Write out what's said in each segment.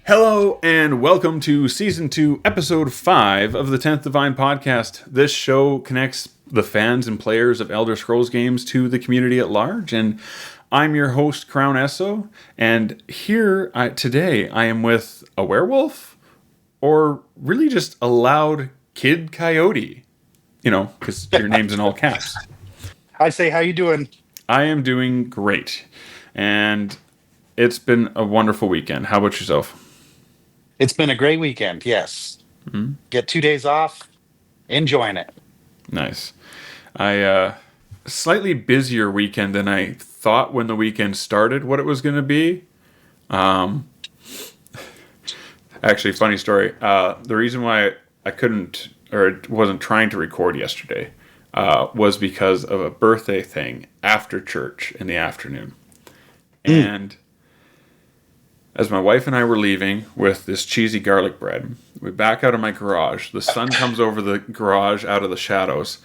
Hello and welcome to Season 2, Episode 5 of the 10th Divine Podcast. This show connects the fans and players of Elder Scrolls games to the community at large, and I'm your host, Crown Esso, and here today I am with a werewolf, or really just a loud kid coyote, because your name's in all caps. I say, how you doing? I am doing great, and it's been a wonderful weekend. How about yourself? It's been a great weekend, yes. Mm-hmm. Get 2 days off, enjoying it. Nice. Slightly busier weekend than I thought when the weekend started what it was going to be. Actually, funny story. The reason why I couldn't or wasn't trying to record yesterday was because of a birthday thing after church in the afternoon. And as my wife and I were leaving with this cheesy garlic bread, we back out of my garage. The sun comes over the garage out of the shadows,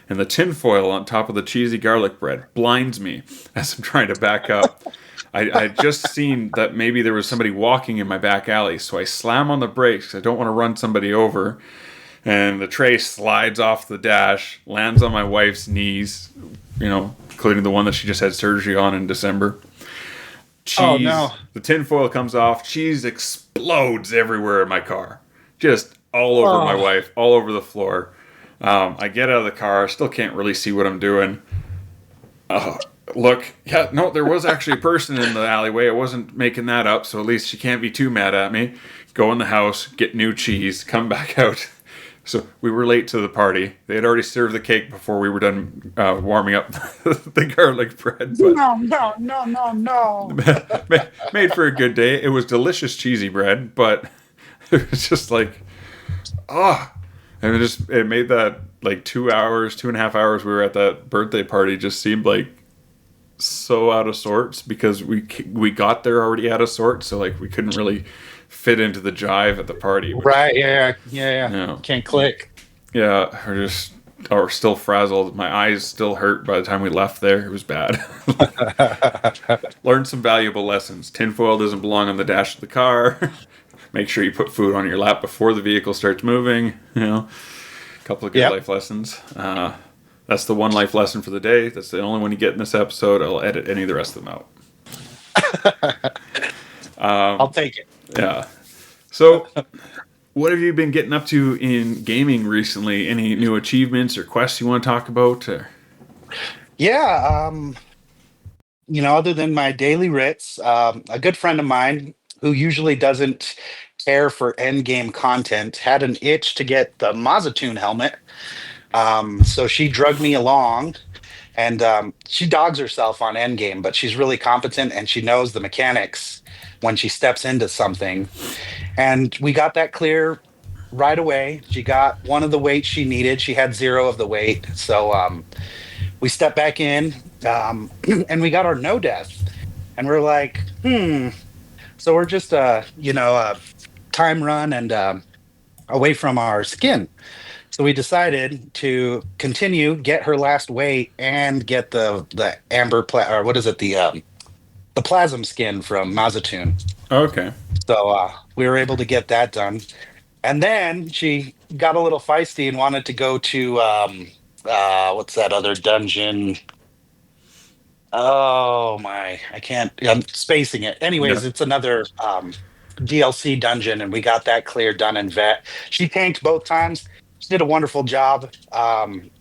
and the tinfoil on top of the cheesy garlic bread blinds me as I'm trying to back up. I just seen that maybe there was somebody walking in my back alley, so I slam on the brakes. I don't want to run somebody over, and the tray slides off the dash, lands on my wife's knees, including the one that she just had surgery on in December. Cheese, oh no! The tinfoil comes off. Cheese explodes everywhere in my car, just all over my wife, all over the floor. I get out of the car, still can't really see what I'm doing. There was actually a person in the alleyway. I wasn't making that up, so at least she can't be too mad at me. Go in the house, get new cheese, come back out. So we were late to the party. They had already served the cake before we were done warming up the garlic bread. But No. Made for a good day. It was delicious cheesy bread, but it was just like, and it made that like 2.5 hours we were at that birthday party just seemed like so out of sorts because we got there already out of sorts, so like we couldn't really fit into the jive at the party. Right, yeah. Can't click. Yeah, or still frazzled. My eyes still hurt by the time we left there. It was bad. Learned some valuable lessons. Tinfoil doesn't belong on the dash of the car. Make sure you put food on your lap before the vehicle starts moving. A couple of good life lessons. That's the one life lesson for the day. That's the only one you get in this episode. I'll edit any of the rest of them out. I'll take it. Yeah. So, what have you been getting up to in gaming recently? Any new achievements or quests you want to talk about? Yeah. Other than my daily writs, a good friend of mine who usually doesn't care for end game content had an itch to get the Mazatoon helmet. So she drugged me along, and she dogs herself on endgame, but she's really competent and she knows the mechanics when she steps into something. And we got that clear right away. She got one of the weights she needed. She had 0 of the weight. So we stepped back in and we got our no death. And we're like, So we're just, a time run and away from our skin. So we decided to continue, get her last weight, and get the amber or what is it, the plasm skin from Mazatoon. Okay. So we were able to get that done, and then she got a little feisty and wanted to go to what's that other dungeon? Oh my, I'm spacing it. Anyways, It's another DLC dungeon, and we got that clear, done, and vet. She tanked both times. She did a wonderful job.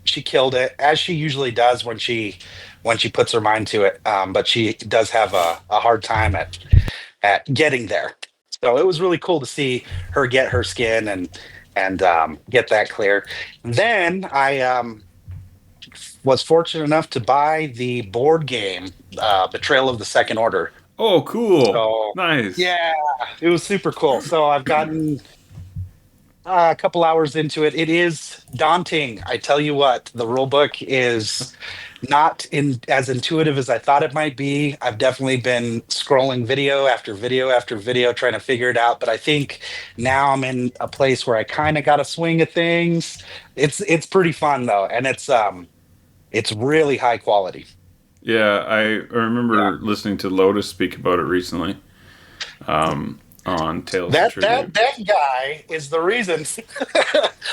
She killed it, as she usually does when she puts her mind to it. But she does have a hard time at getting there. So it was really cool to see her get her skin and get that clear. Then I was fortunate enough to buy the board game, Betrayal of the Second Order. Oh, cool. So, nice. Yeah, it was super cool. So I've gotten a couple hours into it. It is daunting. I tell you what, the rule book is not as intuitive as I thought it might be. I've definitely been scrolling video after video after video trying to figure it out. But I think now I'm in a place where I kind of got a swing of things. It's pretty fun though, and it's really high quality. Yeah, I remember listening to Lotus speak about it recently. on Tales of That Tribute. guy is the reason.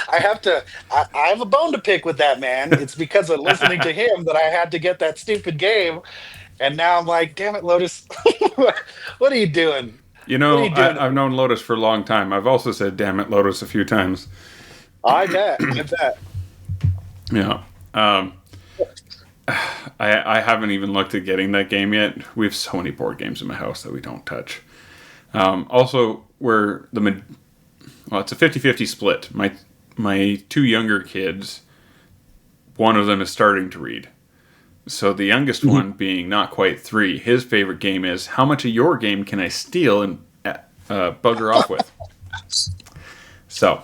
I have to. I have a bone to pick with that man. It's because of listening to him that I had to get that stupid game, and now I'm like, damn it, Lotus, what are you doing? You What are know, you doing to I've me? known Lotus for a long time. I've also said "damn it, Lotus" a few times. I bet. I bet. Yeah. Um, I haven't even looked at getting that game yet. We have so many board games in my house that we don't touch. Also, we're well, it's a 50-50 split. My two younger kids, one of them is starting to read. So the youngest one, being not quite 3, his favorite game is how much of your game can I steal and bugger off with? So,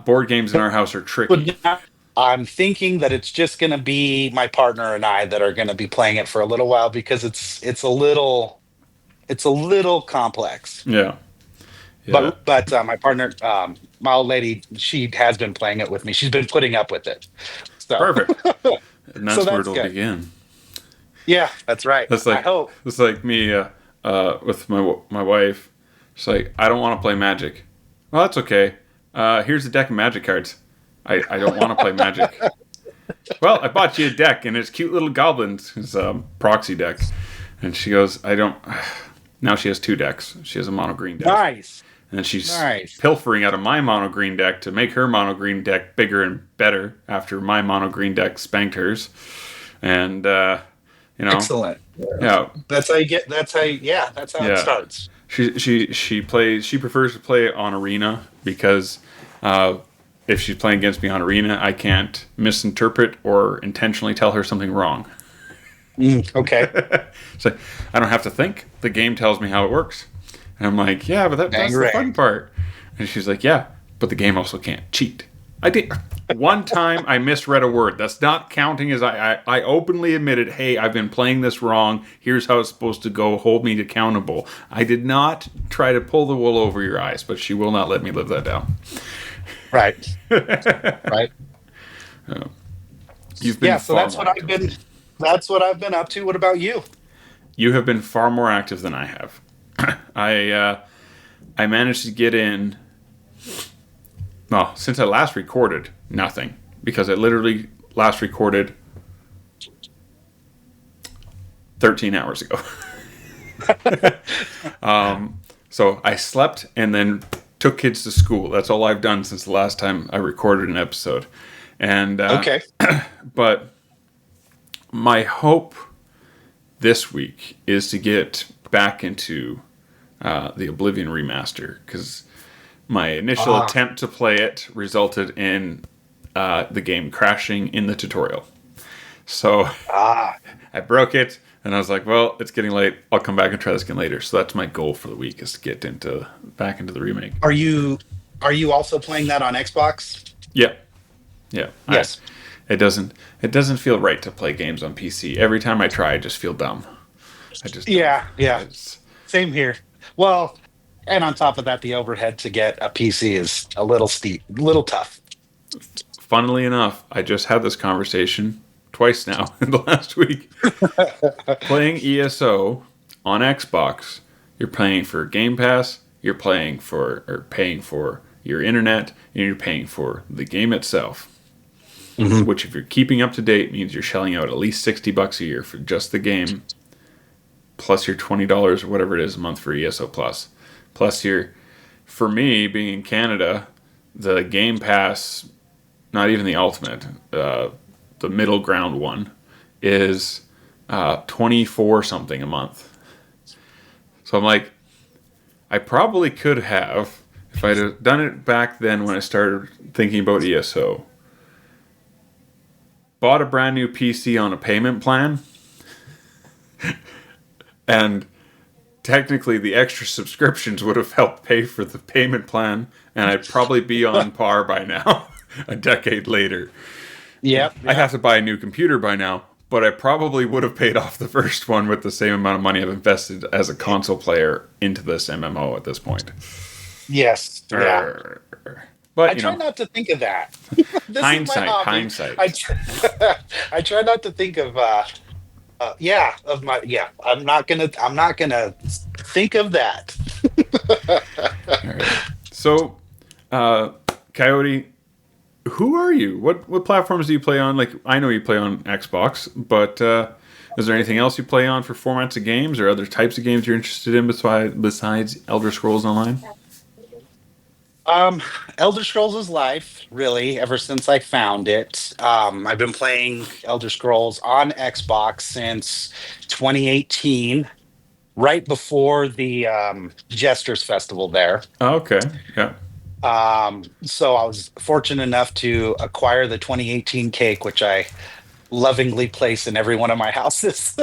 board games in our house are tricky. But now I'm thinking that it's just going to be my partner and I that are going to be playing it for a little while because it's a little complex. Yeah, yeah, But my partner, my old lady, she has been playing it with me. She's been putting up with it. So perfect. And so that's where that's it'll good. begin. Yeah, that's right. That's I like hope. that's like me with my wife. She's like, I don't want to play Magic. Well, that's okay. Here's a deck of Magic cards. I don't want to play Magic. Well, I bought you a deck, and it's cute little goblins. It's a proxy deck. And she goes, I don't. Now she has 2 decks. She has a mono green deck. Nice. And then she's Nice. pilfering out of my mono green deck to make her mono green deck bigger and better after my mono green deck spanked hers. And, you know, Excellent. yeah, That's how you get. That's how it yeah. starts. She prefers to play on Arena because if she's playing against me on Arena, I can't misinterpret or intentionally tell her something wrong. Okay. So I don't have to think. The game tells me how it works. And I'm like, yeah, but that's Dang the right. fun part. And she's like, yeah, but the game also can't cheat. I did one time I misread a word. That's not counting as I openly admitted, hey, I've been playing this wrong. Here's how it's supposed to go. Hold me accountable. I did not try to pull the wool over your eyes, but she will not let me live that down. Right. Right. You've been Yeah. So far that's more what I've active. been. That's what I've been up to. What about you? You have been far more active than I have. I managed to get in. Well, since I last recorded, nothing, because I literally last recorded 13 hours ago. So I slept and then took kids to school. That's all I've done since the last time I recorded an episode. And Okay. but my hope this week is to get back into the Oblivion remaster, because my initial attempt to play it resulted in the game crashing in the tutorial. So Ah. I broke it, and I was like, well, it's getting late. I'll come back and try this again later. So that's my goal for the week, is to get back into the remake. Are you also playing that on Xbox? Yeah. Yeah. Yes. It doesn't feel right to play games on PC. Every time I try, I just feel dumb. I just don't. Yeah. Yeah. It's- Same here. Well, and on top of that, the overhead to get a PC is a little steep, a little tough. Funnily enough, I just had this conversation twice now in the last week. Playing ESO on Xbox, you're paying for Game Pass, you're paying for your internet, and you're paying for the game itself. Mhm. Which, if you're keeping up to date, means you're shelling out at least $60 a year for just the game, plus your $20 or whatever it is a month for ESO Plus. Plus for me, being in Canada, the Game Pass, not even the Ultimate, the middle ground one, is 24 something a month. So I'm like, I probably could have, if I'd have done it back then when I started thinking about ESO, bought a brand new PC on a payment plan, and technically the extra subscriptions would have helped pay for the payment plan, and I'd probably be on par by now, a decade later. Yep. I have to buy a new computer by now, but I probably would have paid off the first one with the same amount of money I've invested as a console player into this MMO at this point. Yes. Yeah. But, I try not to think of that. This hindsight, is my hobby. hindsight. I try not to think of I'm not gonna think of that. All right. So, uh, Coyote, who are you? What platforms do you play on? Like, I know you play on Xbox, but is there anything else you play on for formats of games or other types of games you're interested in besides Elder Scrolls Online? Um, Elder Scrolls is life, really, ever since I found it. I've been playing Elder Scrolls on Xbox since 2018, right before the Jesters Festival there. Oh, okay. Yeah. So I was fortunate enough to acquire the 2018 cake, which I lovingly place in every one of my houses.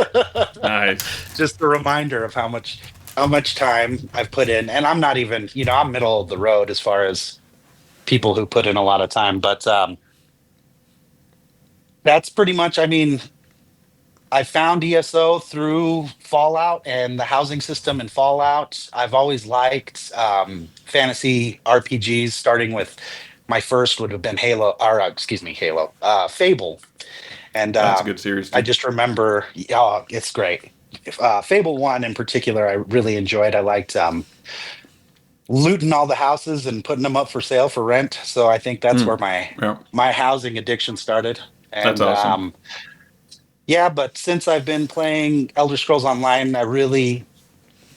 Nice. Just a reminder of how much time I've put in. And I'm not even, I'm middle of the road as far as people who put in a lot of time. But that's pretty much, I mean, I found ESO through Fallout and the housing system in Fallout. I've always liked fantasy RPGs, starting with my first would have been Halo, Fable. And That's a good series I too. just remember, oh, it's great. Fable 1 in particular, I really enjoyed. I liked looting all the houses and putting them up for sale for rent. So I think that's where Mm. Yeah. my housing addiction started. That's And awesome. yeah, but since I've been playing Elder Scrolls Online,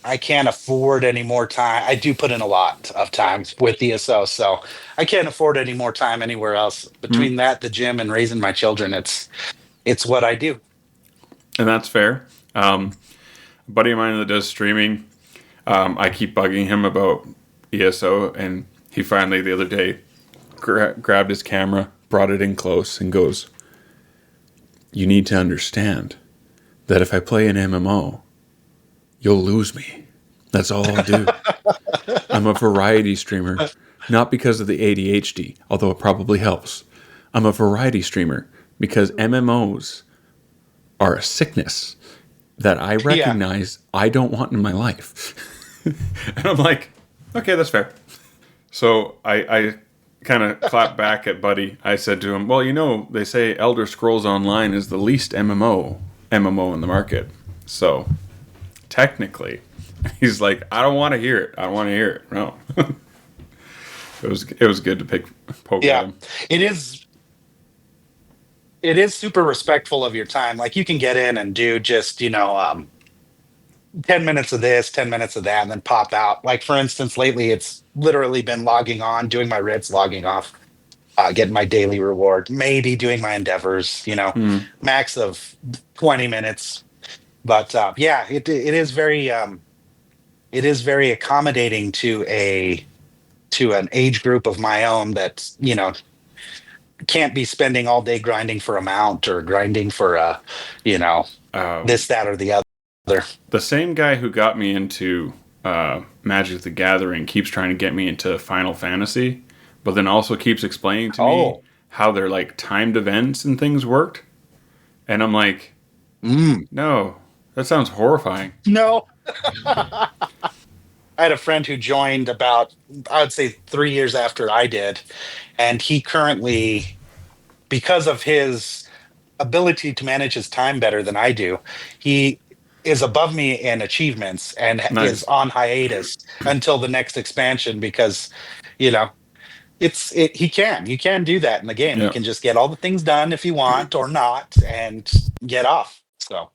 I can't afford any more time. I do put in a lot of time with ESO, so I can't afford any more time anywhere else. Mm. Between that, the gym, and raising my children, it's what I do. And that's fair. A buddy of mine that does streaming, I keep bugging him about ESO, and he finally the other day grabbed his camera, brought it in close, and goes, "You need to understand that if I play an MMO, you'll lose me. That's all I'll do. I'm a variety streamer, not because of the ADHD, although it probably helps. I'm a variety streamer because MMOs are a sickness that I Yeah, recognize I don't want in my life." And I'm like, okay, that's fair. So I kind of clapped back at Buddy. I said to him, well, they say Elder Scrolls Online is the least MMO in the market. So technically, he's like, I don't want to hear it. I don't want to hear it. No. It was good to poke at yeah. him. It is it is super respectful of your time. Like you can get in and do just 10 minutes of this, 10 minutes of that, and then pop out. Like for instance, lately it's literally been logging on, doing my writs, logging off, getting my daily reward, maybe doing my endeavors. Hmm. Max of 20 minutes. But yeah, it is very accommodating to an age group of my own that can't be spending all day grinding for a mount or grinding for you know Um, this, that, or the other. the same guy who got me into Magic the Gathering keeps trying to get me into Final Fantasy, but then also keeps explaining to me Oh, how their like timed events and things worked. And I'm like, mm, no, that sounds horrifying. no. I had a friend who joined about, I would say, 3 years after I did, and he currently, because of his ability to manage his time better than I do, he is above me in achievements and is Nice. on hiatus until the next expansion because, you know, he can do that in the game. He Yeah. can just get all the things done if you want or not and get off. So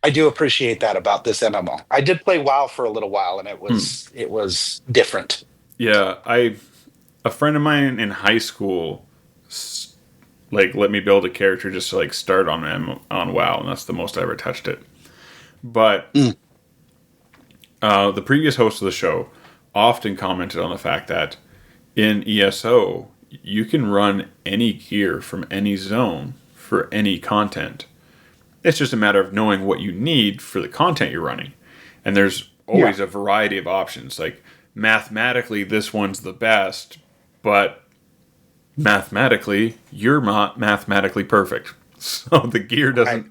I do appreciate that about this MMO. I did play WoW for a little while and Hmm. it was different. Yeah. A friend of mine in high school, like, let me build a character just to like start on WoW, and that's the most I ever touched it. But Mm, the previous host of the show often commented on the fact that in ESO, you can run any gear from any zone for any content. It's just a matter of knowing what you need for the content you're running. And there's yeah. always a variety of options. Like, mathematically, this one's the best, but mathematically, you're not mathematically perfect. So Right.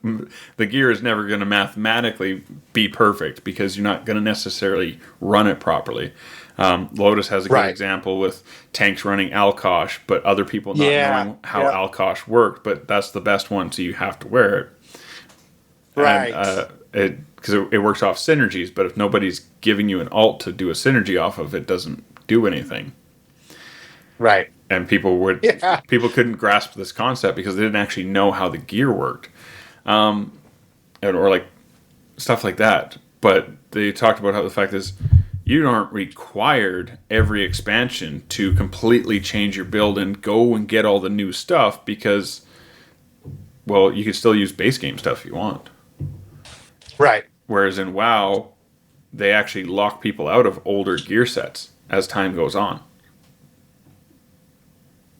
the gear is never going to mathematically be perfect because you're not going to necessarily run it properly. Lotus has a good Right. example with tanks running Alkosh, but other people not Yeah. knowing how Yeah. Alkosh worked, but that's the best one, so you have to wear it. and Right. it works off synergies. But if nobody's giving you an alt to do a synergy off of, it doesn't do anything. Right. And Yeah. people couldn't grasp this concept because they didn't actually know how the gear worked, or like stuff like that. But they talked about how the fact is you aren't required every expansion to completely change your build and go and get all the new stuff because, well, you can still use base game stuff if you want. Right. Whereas in WoW, they actually lock people out of older gear sets as time goes on.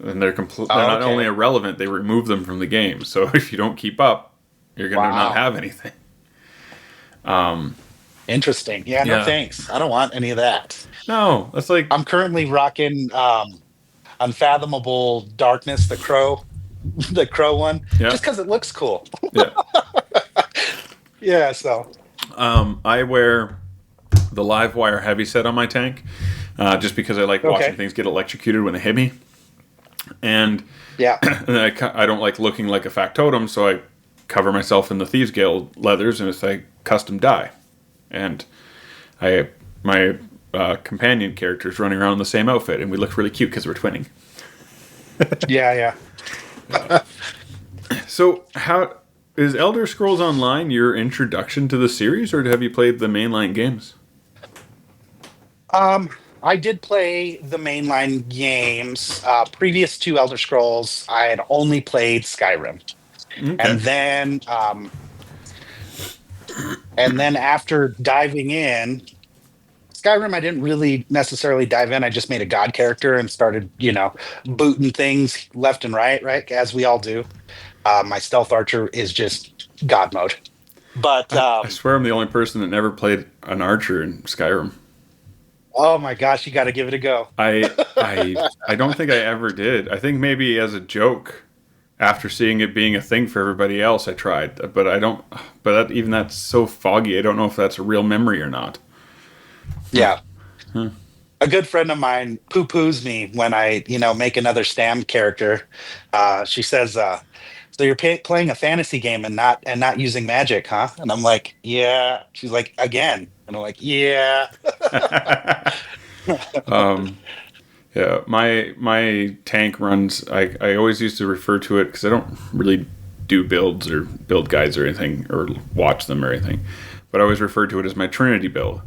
And they're not only Okay. irrelevant, they remove them from the game. So if you don't keep up, you're going to not Wow. have anything. Interesting. Yeah, no Yeah. thanks. I don't want any of that. No, that's like, I'm currently rocking Unfathomable Darkness, the crow, the crow one, yeah, just because it looks cool. yeah. Yeah, so I wear the live wire heavy set on my tank just because I like watching okay. things get electrocuted when they hit me. And, Yeah. and I don't like looking like a factotum, so I cover myself in the Thieves Guild leathers and it's like custom dye. And my companion character's running around in the same outfit, and we look really cute because we're twinning. Yeah, yeah. So, how is Elder Scrolls Online your introduction to the series, or have you played the mainline games? I did play the mainline games. Previous to Elder Scrolls, I had only played Skyrim. Okay. And then after diving in, Skyrim, I didn't really necessarily dive in. I just made a god character and started, booting things left and right, as we all do. My stealth archer is just god mode. But I swear I'm the only person that never played an archer in Skyrim. oh my gosh, you got to give it a go. I don't think I ever did. I think maybe as a joke after seeing it being a thing for everybody else I tried, but I don't but even that's so foggy. I don't know if that's a real memory or not. Yeah. Huh. A good friend of mine poo-poos me when I, make another Stam character. She says, "So you're playing a fantasy game and not using magic, huh?" And I'm like, "Yeah." She's like, "Again," and I'm like, "Yeah." um, yeah, my tank runs. I always used to refer to it because I don't really do builds or build guides or anything or watch them or anything, but I always refer to it as my Trinity build.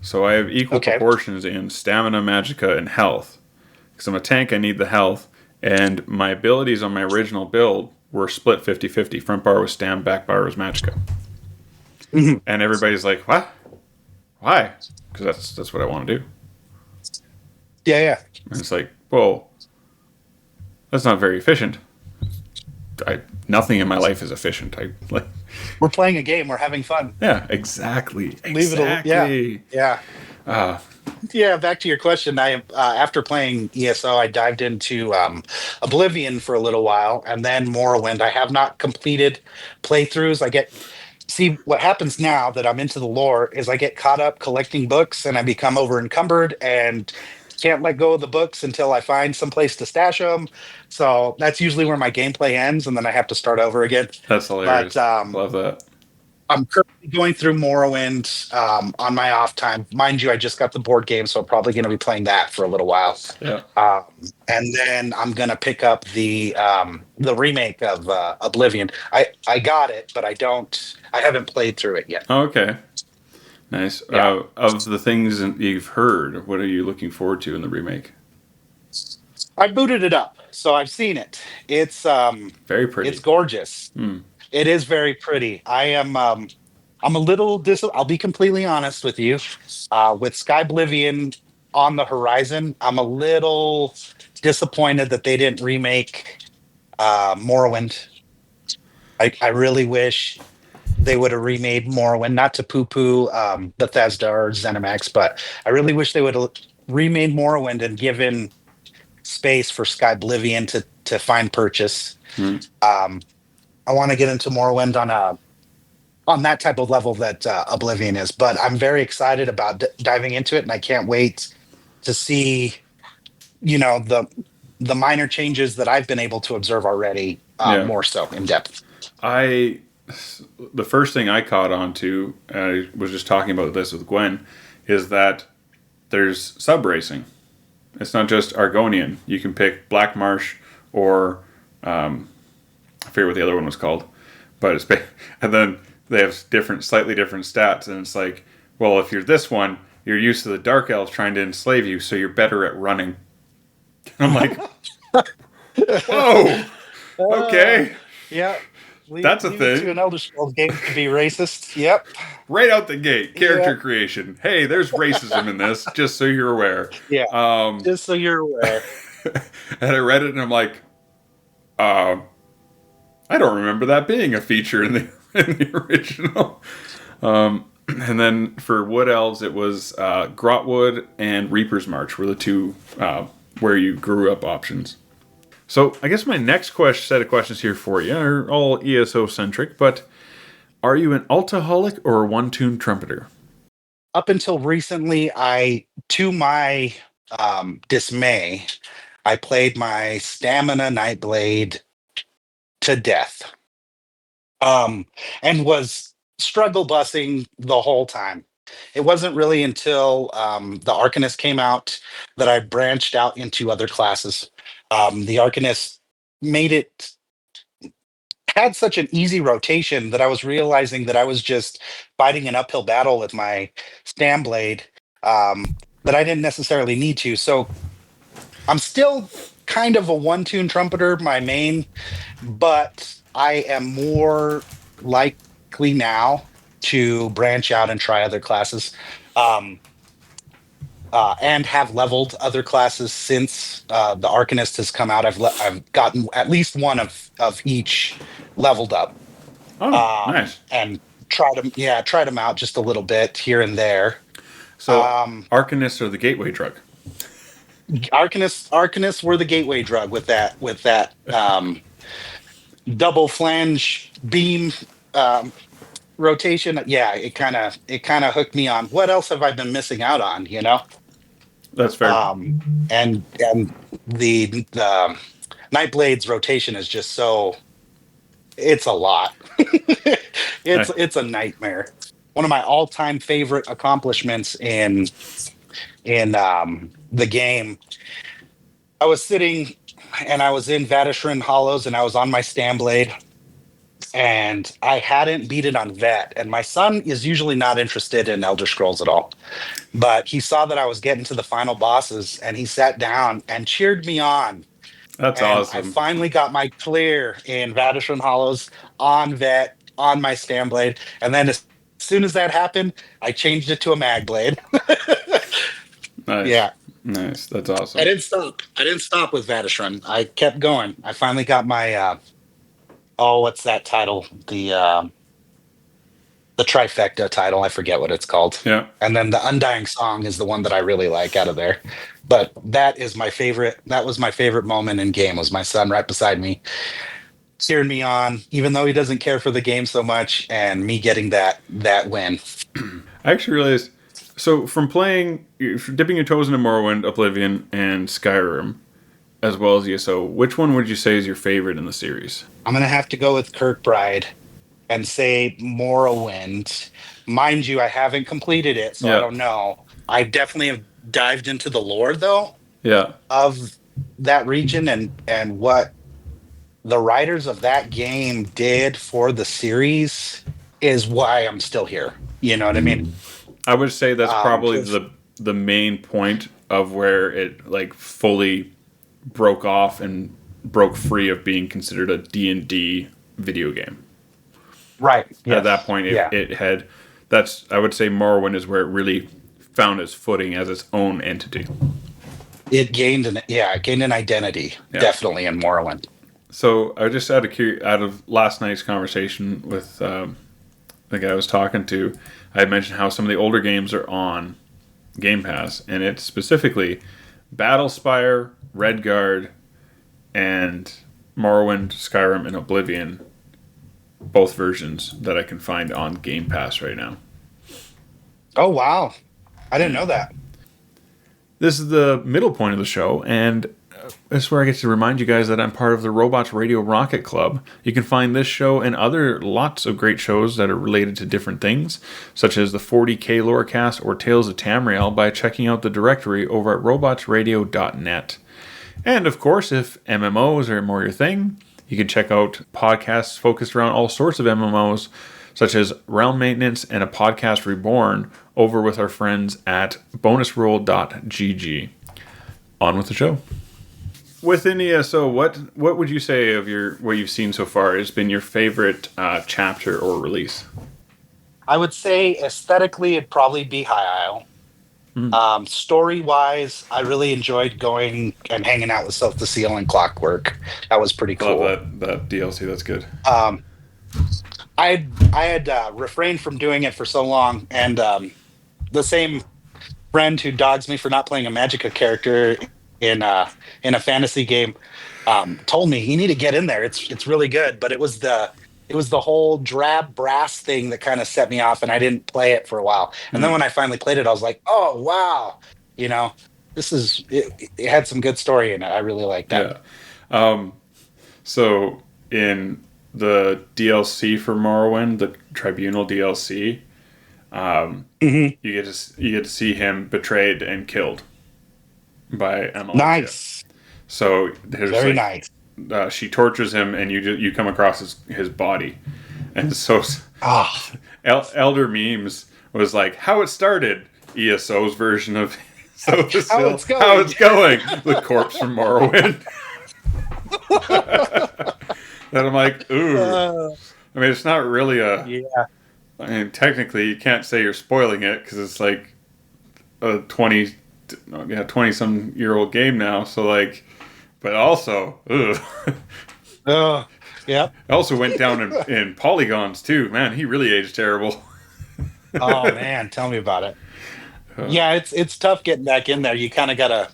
So I have equal Okay. proportions in stamina, magicka, and health. Because I'm a tank, I need the health, and my abilities on my original build were split 50-50. Front bar was stam, back bar was magicka. Mhm. And everybody's like, "What? Why?" Because that's what I want to do. Yeah, yeah. And it's like, well, that's not very efficient. Nothing in my life is efficient. I like, We're playing a game. We're having fun. yeah, exactly, Leave it. Yeah, exactly. yeah, Uh, yeah. Back to your question. I after playing ESO, I dived into Oblivion for a little while, and then Morrowind. I have not completed playthroughs. See what happens now that I'm into the lore is I get caught up collecting books, and I become over encumbered and can't let go of the books until I find some place to stash them. So that's usually where my gameplay ends, and then I have to start over again. that's But hilarious. Love that. I'm currently going through Morrowind on my off time. Mind you, I just got the board game, so I'm probably going to be playing that for a little while. Yeah. Um, and then I'm going to pick up the remake of Oblivion. I got it, but I haven't played through it yet. Okay. Nice. Yeah, Of the things that you've heard, what are you looking forward to in the remake? I booted it up, so I've seen it. Very It's pretty. gorgeous. Hmm. It is very pretty. I'm a little I'll be completely honest with you. With Sky Oblivion on the horizon, I'm a little disappointed that they didn't remake Morrowind. I really wish they would have remade Morrowind, not to poo-poo Bethesda or ZeniMax, but I really wish they would have remade Morrowind and given space for Sky Oblivion to find purchase. Hmm. Um, I want to get into Morrowind on that type of level that Oblivion is. But I'm very excited about diving into it, and I can't wait to see, the minor changes that I've been able to observe already, Yeah. more so in depth. I the first thing I caught on to, I was just talking about this with Gwen, is that there's sub racing. It's not just Argonian. You can pick Black Marsh or I forget what the other one was called, but and then they have slightly different stats, and it's like, well, if you're this one, you're used to the Dark Elves trying to enslave you, so you're better at running. And I'm like, whoa, Uh, okay, yeah. that's a Leave it to thing. an Elder Scrolls game to be racist. Yep. Right out the gate, Yeah. character creation. Hey, there's racism in this, just so you're aware. Yeah. Um, Just so you're aware. and I read it, and I'm like, uh, I don't remember that being a feature in the in the original. And then for Wood Elves, it was Grotwood and Reaper's March were the two where you grew up options. So I guess my next set of questions here for you are all ESO centric, but are you an altaholic or a one-tune trumpeter? Up until recently, to my dismay, I played my Stamina Nightblade to death, um, and was struggle busing the whole time. It wasn't really until the Arcanist came out that I branched out into other classes. The Arcanist made it had such an easy rotation that I was realizing that I was just fighting an uphill battle with my Stam Blade, that I didn't necessarily need to. So I'm still kind of a one-tune trumpeter, my main, but I am more likely now to branch out and try other classes. Um, and have leveled other classes since the Arcanist has come out. I've gotten at least one of each leveled up, Oh, nice. and tried them out just a little bit here and there. So Arcanists are the gateway drug. Arcanists were the gateway drug with that double flange beam rotation. Yeah, it kind of hooked me on. What else have I been missing out on? That's fair. And the Nightblade's rotation is just so, it's a lot. I, It's a nightmare. One of my all-time favorite accomplishments in the game. I was sitting and I was in Vadishran Hollows and I was on my Stamblade and I hadn't beat it on Vet. And my son is usually not interested in Elder Scrolls at all. But he saw that I was getting to the final bosses and he sat down and cheered me on. that's And I awesome. finally got my clear in Vadishran Hollows on Vet, on my Stamblade. And then as soon as that happened, I changed it to a Mag Blade. Nice. Yeah. Nice. That's I awesome. didn't stop. I didn't stop with Vadishran. I kept going. I finally got my what's that title? The trifecta title. I forget what it's called. Yeah. And then the Undying Song is the one that I really like out of there. But that is my favorite. That was my favorite moment in game. Was my son right beside me, cheering me on, even though he doesn't care for the game so much, and me getting that win. I actually realized. So from dipping your toes into Morrowind, Oblivion, and Skyrim, as well as ESO, which one would you say is your favorite in the series? I'm gonna have to go with Kirkbride and say Morrowind. Mind you, I haven't completed it, so I Yeah. don't know. I definitely have dived into the lore though Yeah. of that region and what the writers of that game did for the series is why I'm still here. You know what I mean? I would say that's probably 'Cause the main point of where it like fully broke off and broke free of being considered a D&D video game. right, At yes, that point, yeah, it had that's I would say Morrowind is where it really found its footing as its own entity. it gained an identity Yeah. definitely in Morrowind. So I just out of last night's conversation with the guy I was talking to, I had mentioned how some of the older games are on Game Pass, and it's specifically Battlespire, Redguard, and Morrowind, Skyrim, and Oblivion, both versions that I can find on Game Pass right now. Oh wow, I didn't know that. This is the middle point of the show, and this is where I get to remind you guys that I'm part of the Robots Radio Rocket Club. You can find this show and other lots of great shows that are related to different things, such as the 40K Lorecast or Tales of Tamriel, by checking out the directory over at robotsradio.net. And of course, if MMOs are more your thing, you can check out podcasts focused around all sorts of MMOs, such as Realm Maintenance and a podcast Reborn, over with our friends at bonusroll.gg. On with the show. Within ESO, what would you say of what you've seen so far has been your favorite chapter or release? I would say aesthetically, it'd probably be High Isle. Story-wise, I really enjoyed going and hanging out with Silk the Seal and Clockwork. That was pretty cool. Love that DLC. That's good. I had refrained from doing it for so long, and the same friend who dogs me for not playing a Magicka character in a fantasy game told me you need to get in there. It's really good, but it was the whole drab brass thing that kind of set me off, and I didn't play it for a while. And then when I finally played it, I was like, oh wow, it had some good story in it. I really like that. Yeah. So in the DLC for Morrowind, the Tribunal DLC, you get to see him betrayed and killed by Emma. Nice. So there's very nice. She tortures him, and you come across his body, and so Elder Memes was like, "How it started." ESO's version of how it's going. The corpse from Morrowind. And I'm like, ooh. I mean, it's not really a. Yeah. I mean, technically, you can't say you're spoiling it because it's like a 20-some-year-old game now. So, like, but also, ugh. Yeah. It also went down in polygons, too. Man, he really aged terrible. Oh, man. Tell me about it. Yeah, it's tough getting back in there. You kind of gotta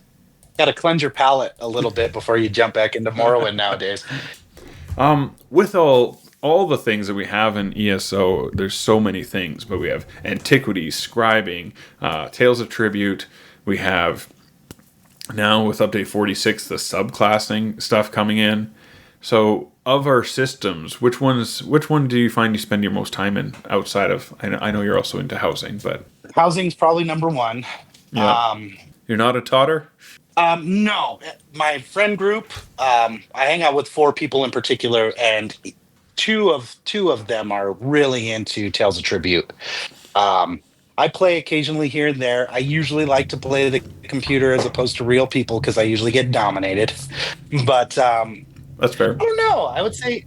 cleanse your palate a little bit before you jump back into Morrowind nowadays. With all the things that we have in ESO, there's so many things, but we have antiquities, scribing, Tales of Tribute. We have now with update 46 the subclassing stuff coming in. So of our systems, which one do you find you spend your most time in outside of? I know you're also into housing, but housing's probably number one. Yeah. You're not a totter? No, my friend group. I hang out with 4 people in particular, and two of them are really into Tales of Tribute. I play occasionally here and there. I usually like to play the computer as opposed to real people because I usually get dominated. But that's fair. I don't know. I would say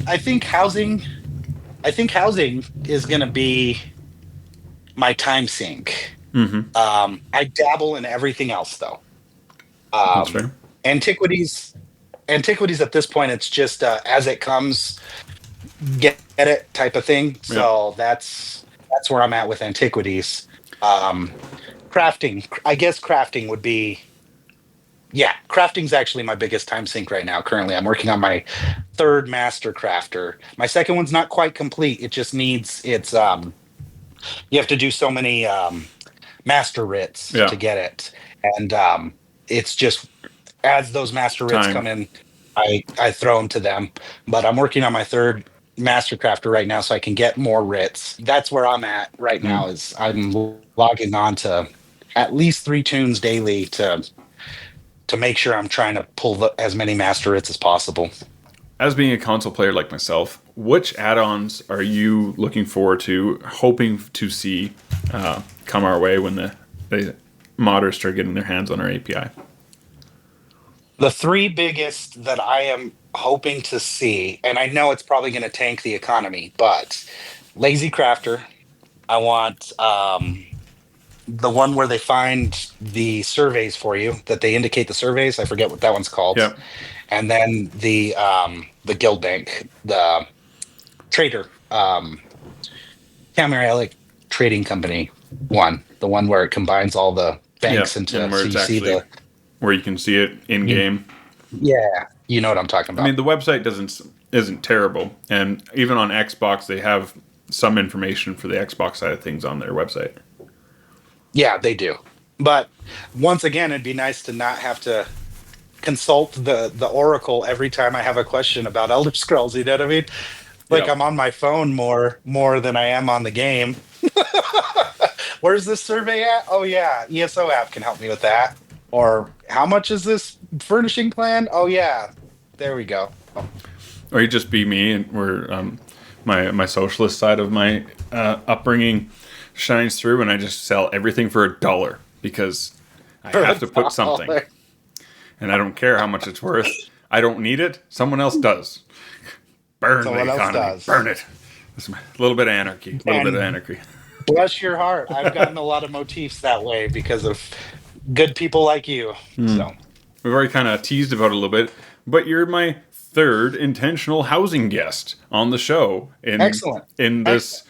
I think housing is going to be my time sink. Mm-hmm. I dabble in everything else though. That's fair. Antiquities at this point, it's just as it comes, get it type of thing. So that's where I'm at with antiquities. Crafting, I guess crafting would be, crafting's actually my biggest time sink right now. Currently, I'm working on my 3rd master crafter. My 2nd one's not quite complete. It just needs you have to do so many master writs to get it, and it's just as those master writs come in, I throw them to them. But I'm working on my 3rd master crafter right now, so I can get more writs. That's where I'm at right now. Is I'm logging on to at least 3 tunes daily to make sure I'm trying to pull as many master writs as possible. As being a console player like myself, which add-ons are you looking forward to, hoping to see come our way when the modders start getting their hands on our API? The 3 biggest that I am hoping to see, and I know it's probably going to tank the economy, but Lazy Crafter. I want the one where they find the surveys for you, that they indicate the surveys. I forget what that one's called. Yep. And then the guild bank, the trader, Camarelic Trading Company one, the one where it combines all the banks into and where so you see where you can see it in game. Yeah, you know what I'm talking about. I mean, the website isn't terrible, and even on Xbox, they have some information for the Xbox side of things on their website. Yeah, they do. But once again, it'd be nice to not have to consult the Oracle every time I have a question about Elder Scrolls. You know what I mean? Like Yep. I'm on my phone more than I am on the game. Where's this survey at? Oh yeah, ESO app can help me with that. Or how much is this furnishing plan? Oh yeah, there we go. Or you just be me, and where my socialist side of my upbringing shines through, and I just sell everything for $1 because I For a have to put something, dollar. and I don't care how much it's worth. I don't need it. Someone else does. Burn the Someone else economy. does. Burn it. A little bit of anarchy. A little bit of And anarchy. bless your heart, I've gotten a lot of motifs that way because of good people like you. So We've already kind of teased about it a little bit, but you're my third intentional housing guest on the show excellent. in this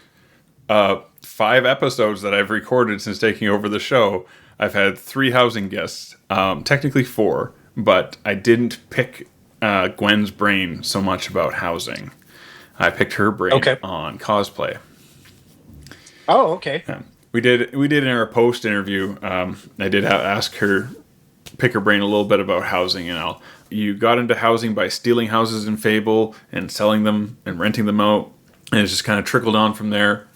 5 episodes that I've recorded since taking over the show. I've had 3 housing guests, technically 4, but I didn't pick Gwen's brain so much about housing. I picked her brain Okay. on cosplay. Oh, okay. We did in our post interview. I did ask her, pick her brain a little bit about housing, and you got into housing by stealing houses in Fable and selling them and renting them out, and it's just kind of trickled on from there.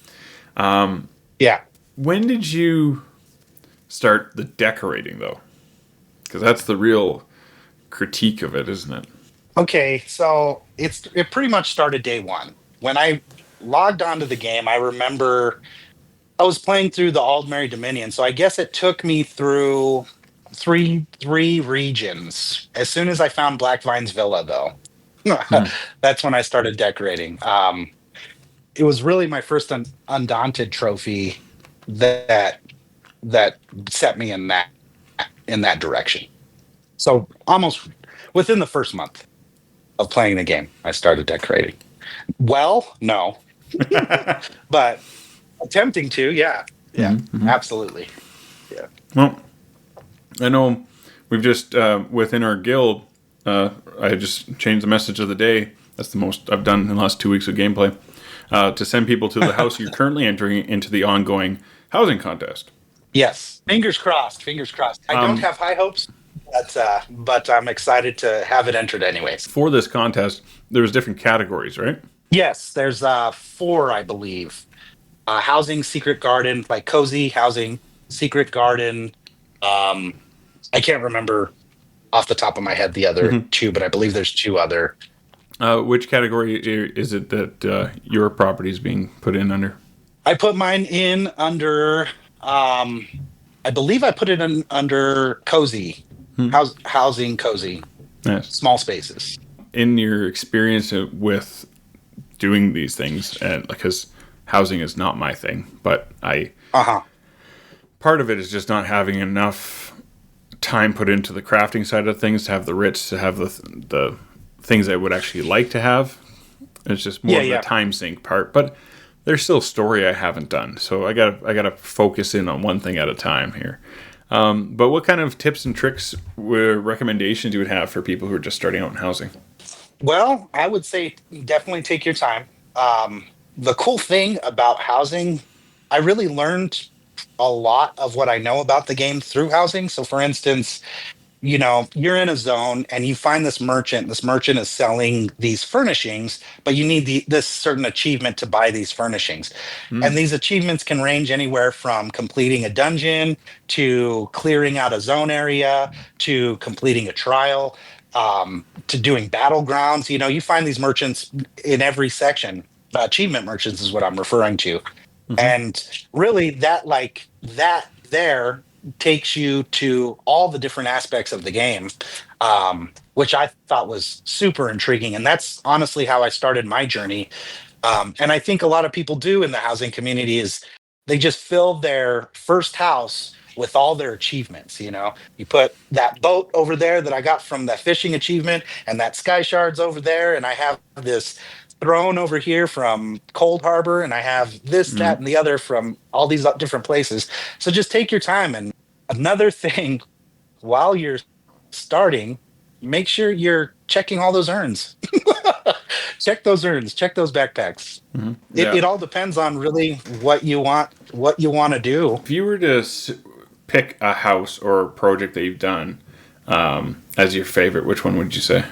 Yeah. When did you start the decorating, though? Because that's the real critique of it, isn't it? Okay, so it pretty much started day one. When I logged onto the game, I remember I was playing through the Aldmeri Dominion, so I guess it took me through three regions. As soon as I found Blackvine's Villa, though, that's when I started decorating. It was really my first Undaunted trophy that that set me in that direction. So almost within the first month of playing the game, I started decorating. Well, no, but attempting to, yeah, yeah, absolutely, yeah. Well, I know we've just, within our guild, I just changed the message of the day. That's the most I've done in the last 2 weeks of gameplay. To send people to the house you're currently entering into the ongoing housing contest. Yes, fingers crossed. Fingers crossed. I don't have high hopes, but I'm excited to have it entered anyways. For this contest, there's different categories, right? Yes, there's 4, I believe. Housing, secret garden, like cozy housing, secret garden. I can't remember off the top of my head the other 2, but I believe there's 2 other. Which category is it that your property is being put in under? I put mine in under. I believe I put it in under cozy, housing cozy, Yes. small spaces. In your experience with doing these things, and because housing is not my thing, but part of it is just not having enough time put into the crafting side of things to have the writs, to have the things I would actually like to have. It's just more of the time sink part, but there's still story I haven't done, so I gotta focus in on one thing at a time here. But what kind of tips and tricks or recommendations you would have for people who are just starting out in housing? Well, I would say definitely take your time. The cool thing about housing, I really learned a lot of what I know about the game through housing. So, for instance, you're in a zone and you find this merchant. This merchant is selling these furnishings, but you need this certain achievement to buy these furnishings. And these achievements can range anywhere from completing a dungeon to clearing out a zone area to completing a trial, to doing battlegrounds. You find these merchants in every section. Achievement merchants is what I'm referring to. And really that there takes you to all the different aspects of the game, which I thought was super intriguing. And that's honestly how I started my journey. And I think a lot of people do in the housing community is they just fill their first house with all their achievements. You put that boat over there that I got from that fishing achievement, and that sky shards over there, and I have this throne over here from Cold Harbor, and I have this, that, and the other from all these different places. So just take your time. And another thing, while you're starting, make sure you're checking all those urns. Check those urns, check those backpacks. It all depends on really what you want to do. If you were to pick a house or a project that you've done, as your favorite, which one would you say?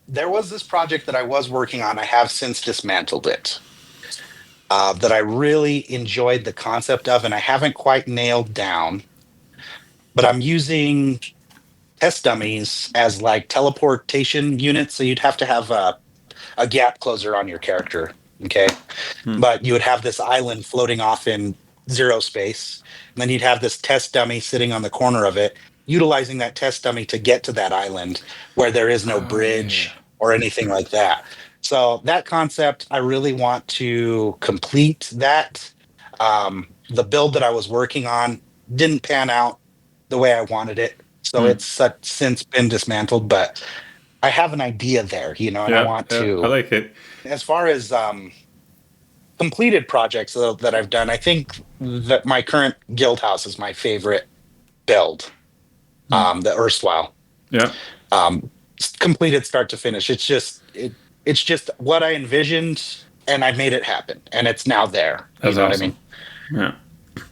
There was this project that I was working on. I have since dismantled it. That I really enjoyed the concept of, and I haven't quite nailed down. But I'm using test dummies as like teleportation units. So you'd have to have a gap closer on your character. Okay. Hmm. But you would have this island floating off in zero space. And then you'd have this test dummy sitting on the corner of it, utilizing that test dummy to get to that island where there is no Oh yeah. bridge or anything like that. So that concept, I really want to complete that. The build that I was working on didn't pan out the way I wanted it. So Hmm. it's since been dismantled, but I have an idea there, and I Yeah, want yeah, I to, like it. as far as completed projects that I've done, I think that my current guild house is my favorite build. Hmm. The erstwhile, Yeah, completed start to finish. It's just what I envisioned, and I made it happen, and it's now there. You that's know what I mean? awesome.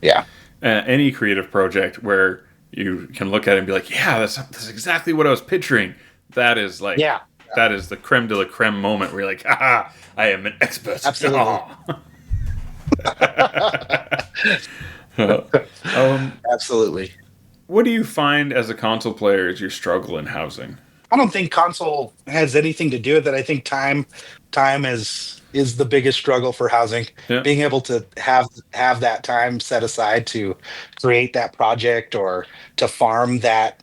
Yeah. Yeah. Any creative project where you can look at it and be like, yeah, that's exactly what I was picturing. That is like Yeah. that is the creme de la creme moment where you're like, haha, I am an expert. Absolutely. Absolutely. What do you find as a console player is your struggle in housing? I don't think console has anything to do with it. I think time is the biggest struggle for housing. Yeah. Being able to have that time set aside to create that project or to farm that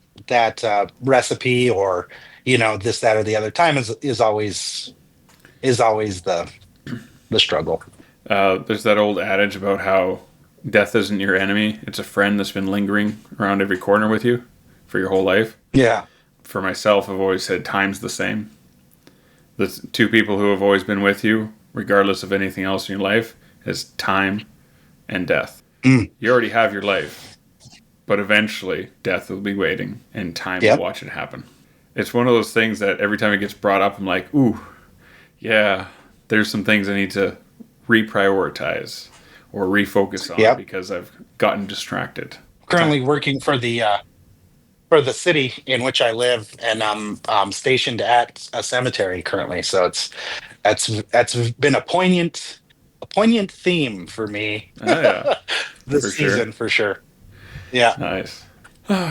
recipe, or this, that, or the other. Time is always the struggle. There's that old adage about how death isn't your enemy; it's a friend that's been lingering around every corner with you for your whole life. Yeah. For myself, I've always said time's the same. The two people who have always been with you, regardless of anything else in your life, is time and death. Mm. You already have your life, but eventually death will be waiting and time will Yep. watch it happen. It's one of those things that every time it gets brought up, I'm like, ooh, yeah, there's some things I need to reprioritize or refocus on Yep. because I've gotten distracted. Currently working for the city in which I live, and I'm stationed at a cemetery currently. So that's been a poignant theme for me Oh, yeah, for this sure. season, for sure. Yeah. Nice.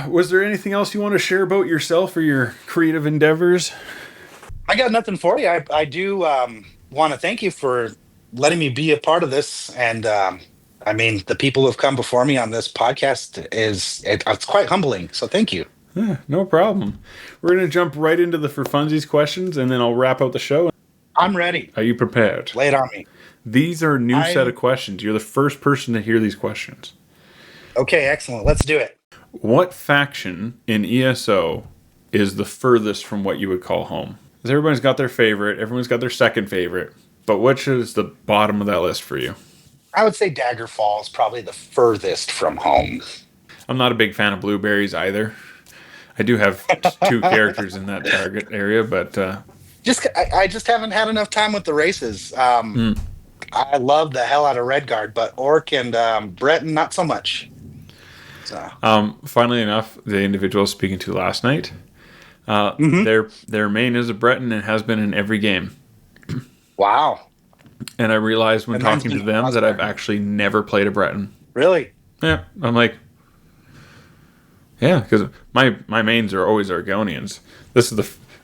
Was there anything else you want to share about yourself or your creative endeavors? I got nothing for you. I do want to thank you for letting me be a part of this. And I mean, the people who have come before me on this podcast it's quite humbling. So thank you. No problem. We're going to jump right into the for funsies questions and then I'll wrap out the show. I'm ready. Are you prepared? Lay it on me. These are a new set of questions. You're the first person to hear these questions. Okay, excellent. Let's do it. What faction in ESO is the furthest from what you would call home? 'Cause everybody's got their favorite, everyone's got their second favorite, but which is the bottom of that list for you? I would say Daggerfall is probably the furthest from home. I'm not a big fan of blueberries either. I do have two characters in that target area, but I just haven't had enough time with the races. I love the hell out of Redguard, but Orc and Breton, not so much. So funnily enough, the individual I was speaking to last night, their main is a Breton and has been in every game. wow, And I realized when And mine's talking to been them that I've Oscar. actually never played a Breton. really? Yeah, I'm like, yeah, because my mains are always Argonians. This is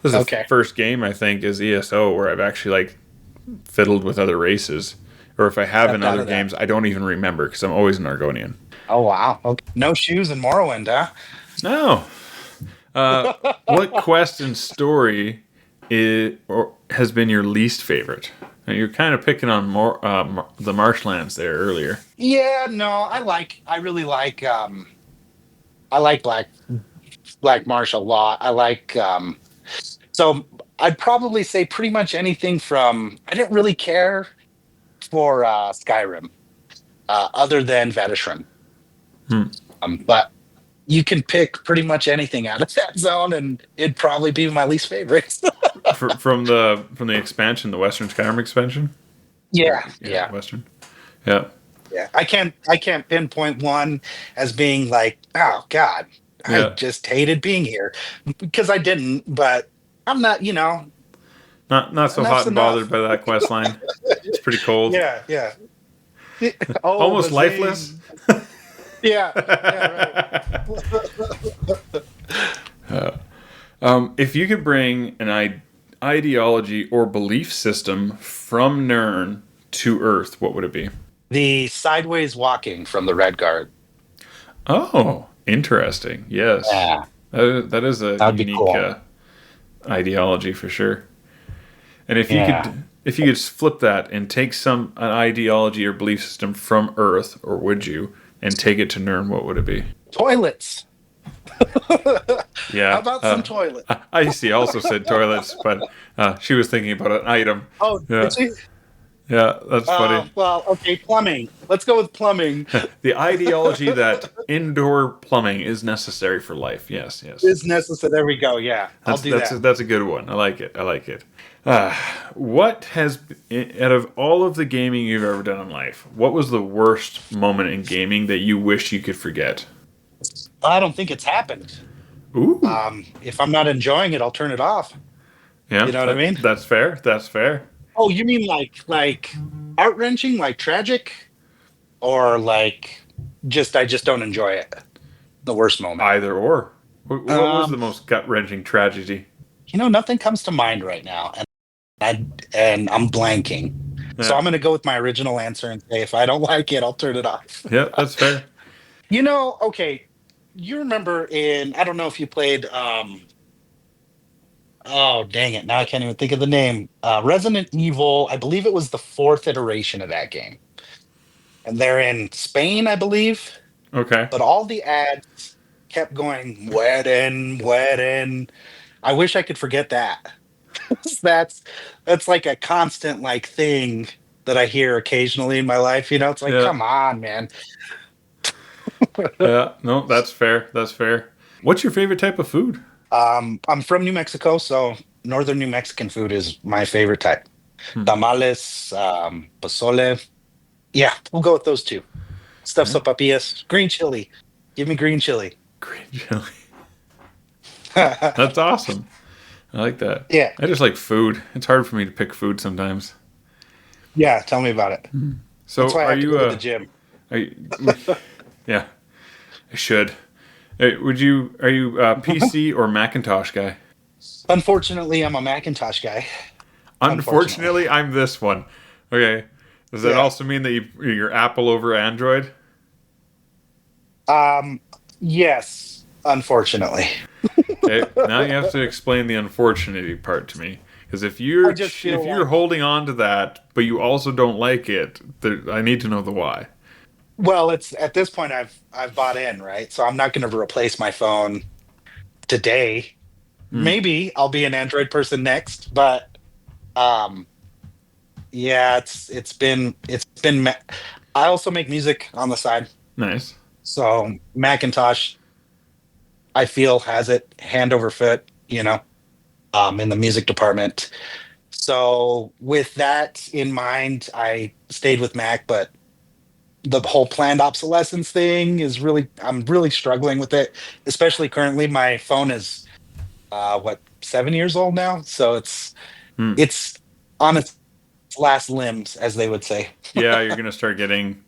the Okay. first game I think is ESO where I've actually like fiddled with other races, or if I have in Stepped out other of that. games, I don't even remember because I'm always an Argonian. Oh wow. Okay. No shoes in Morrowind, huh? No. What quest and story has been your least favorite? Now, you're kind of picking on the marshlands there earlier. Yeah, no, I really like I like Black Marsh a lot. I like so I'd probably say pretty much anything from, I didn't really care for Skyrim, other than Veteran. Hmm. But you can pick pretty much anything out of that zone, and it'd probably be my least favorite. From the expansion, the Western Skyrim expansion. Yeah. Western. Yeah. Yeah. I can't pinpoint one as being like, oh God, I Yeah. just hated being here because I didn't, but I'm not, Not so hot enough's and bothered enough. by that quest line. It's pretty cold. Yeah, yeah. Oh, the Almost lifeless. zing. Yeah, yeah, right. If you could bring an ideology or belief system from Nern to Earth, what would it be? The sideways walking from the Red Guard. Oh, interesting. Yes. Yeah, That is a that would be unique cool. ideology for sure. And Yeah. if you could flip that and take an ideology or belief system from Earth, or would you, and take it to Nern, what would it be? Toilets. How Yeah. about some toilet? I see. Also said toilets, but she was thinking about an item. Oh, Yeah. did you? Yeah, that's funny. Well, okay, plumbing. Let's go with plumbing. The ideology that indoor plumbing is necessary for life. Yes, yes. Is necessary. There we go. Yeah, I'll do that. That's a good one. I like it. I like it. Uh, what has out of all of the gaming you've ever done in life, what was the worst moment in gaming that you wish you could forget? I don't think it's happened. Ooh, If I'm not enjoying it, I'll turn it off. yeah, You know what I mean? that's fair. That's fair. Oh, you mean like heart wrenching, like tragic, or like just I just don't enjoy it. The worst moment. Either or. What was the Um, most gut wrenching tragedy? Nothing comes to mind right now, and I'm blanking. So Yeah, I'm gonna go with my original answer and say if I don't like it, I'll turn it off. yeah, that's fair. Okay, you remember I don't know if you played oh dang it, now I can't even think of the name. Resident Evil, I believe it was the fourth iteration of that game. And they're in Spain, I believe. Okay. But all the ads kept going, wedding, wedding. I wish I could forget that. that's that's like a constant like thing that I hear occasionally in my life. It's like, Yeah, come on, man. yeah. No, that's fair. That's fair. What's your favorite type of food? I'm from New Mexico, so northern New Mexican food is my favorite type. Hmm. Tamales, pozole. Yeah, we'll go with those two. Stuff Yeah. sopapillas, green chili. Give me green chili. Green chili. That's awesome. I like that. Yeah, I just like food. It's hard for me to pick food sometimes. yeah. Tell me about it. That's So, why I are have to you go to the gym. are you, yeah, I should. Are you a PC or Macintosh guy? Unfortunately, I'm a Macintosh guy. Unfortunately, Unfortunately, I'm this one. Okay. Does that yeah. also mean that you're Apple over Android? Um, yes. Unfortunately, Okay. Now you have to explain the unfortunate part to me. Because I just if feel you're like, holding on to that, but you also don't like it, I need to know the why. well, it's at this point I've bought in, right? So I'm not going to replace my phone today. Hmm. Maybe I'll be an Android person next, but um, yeah, it's been. I also make music on the side, Nice. so Macintosh I feel has it hand over foot, in the music department. So with that in mind, I stayed with Mac, but the whole planned obsolescence thing I'm really struggling with it, especially currently. My phone is what, 7 years old now, so Hmm. it's on its last limbs, as they would say. Yeah, you're gonna start getting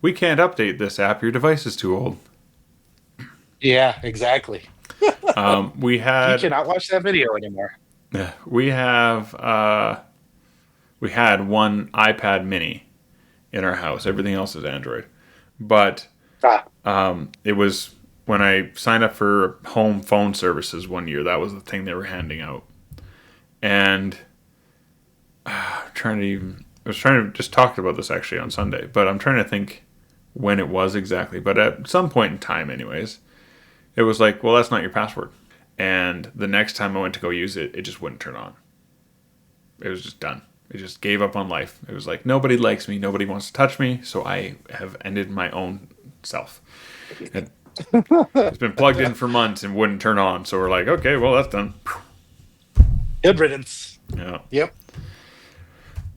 we can't update this app. Your device is too old. Yeah, exactly. Um, we You had cannot watch that video anymore. we have we had one iPad Mini in our house. Everything else is Android, but Ah, it was when I signed up for home phone services one year. That was the thing they were handing out, and I was trying to just talk about this actually on Sunday, but I'm trying to think when it was exactly. But at some point in time, anyways, it was like, well, that's not your password. And the next time I went to go use it, it just wouldn't turn on. It was just done. It just gave up on life. It was like, nobody likes me, nobody wants to touch me, so I have ended my own self. It, it's been plugged in for months and wouldn't turn on, so we're like, okay, well, that's done. good riddance. Yeah. Yep.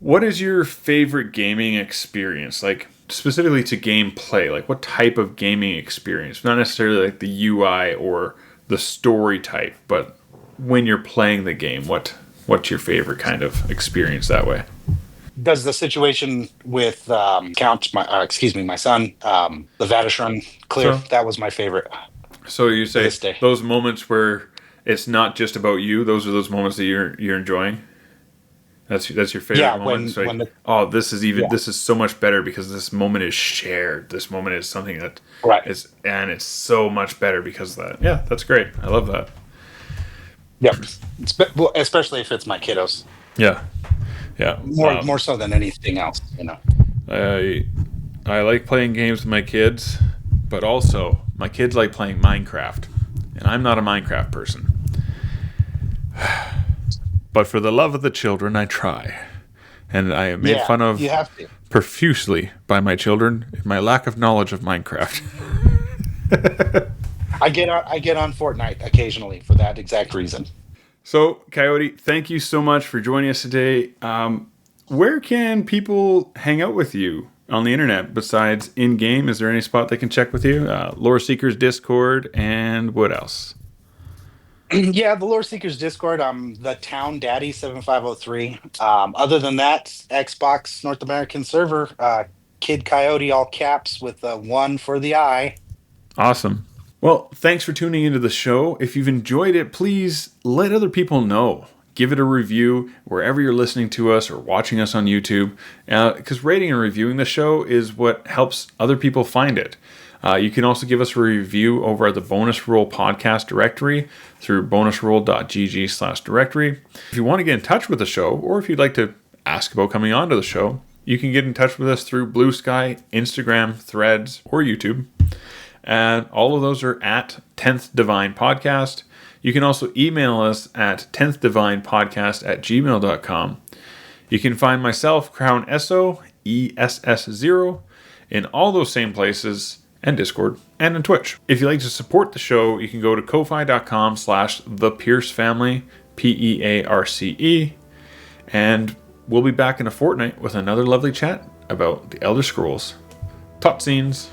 What is your favorite gaming experience? Like, specifically to gameplay, like what type of gaming experience, not necessarily like the UI or the story type, but when you're playing the game, what's your favorite kind of experience that way? Does the situation with my son, the Vatishran clear? So, That was my favorite so you to say this day. those moments where it's not just about you; those are those moments that you're enjoying. That's your favorite Yeah, moment. when It's like, when the oh, yeah, this is so much better because this moment is shared. This moment is something that right. is, and it's so much better because of that. Yeah, that's great. I love that. Yep. Well, especially if it's my kiddos, Yeah, yeah. more so than anything else. I I like playing games with my kids, but also my kids like playing Minecraft, and I'm not a Minecraft person. But for the love of the children, I try. And I am made Yeah, fun you of have to. profusely by my children in my lack of knowledge of Minecraft. I get on Fortnite occasionally for that exact reason. So, Coyote, thank you so much for joining us today. Where can people hang out with you on the internet besides in game? Is there any spot they can check with you? Lore Seekers Discord, and what else? Yeah, the Lore Seekers Discord. I'm the Town Daddy 7503. Other than that, Xbox North American server, Kid Coyote, all caps with a one for the eye. Awesome. Well, thanks for tuning into the show. If you've enjoyed it, please let other people know. Give it a review wherever you're listening to us or watching us on YouTube, because rating and reviewing the show is what helps other people find it. You can also give us a review over at the Bonus Roll podcast directory through bonusroll.gg/directory. If you want to get in touch with the show, or if you'd like to ask about coming on to the show, you can get in touch with us through Blue Sky, Instagram, Threads, or YouTube. And all of those are at 10th Divine Podcast. You can also email us at 10th Divine Podcast at gmail.com. You can find myself, Crown ESO, ESS0, in all those same places, and Discord, and on Twitch. If you'd like to support the show, you can go to ko-fi.com/thepiercefamily, PEARCE, and we'll be back in a fortnight with another lovely chat about the Elder Scrolls. Tot scenes.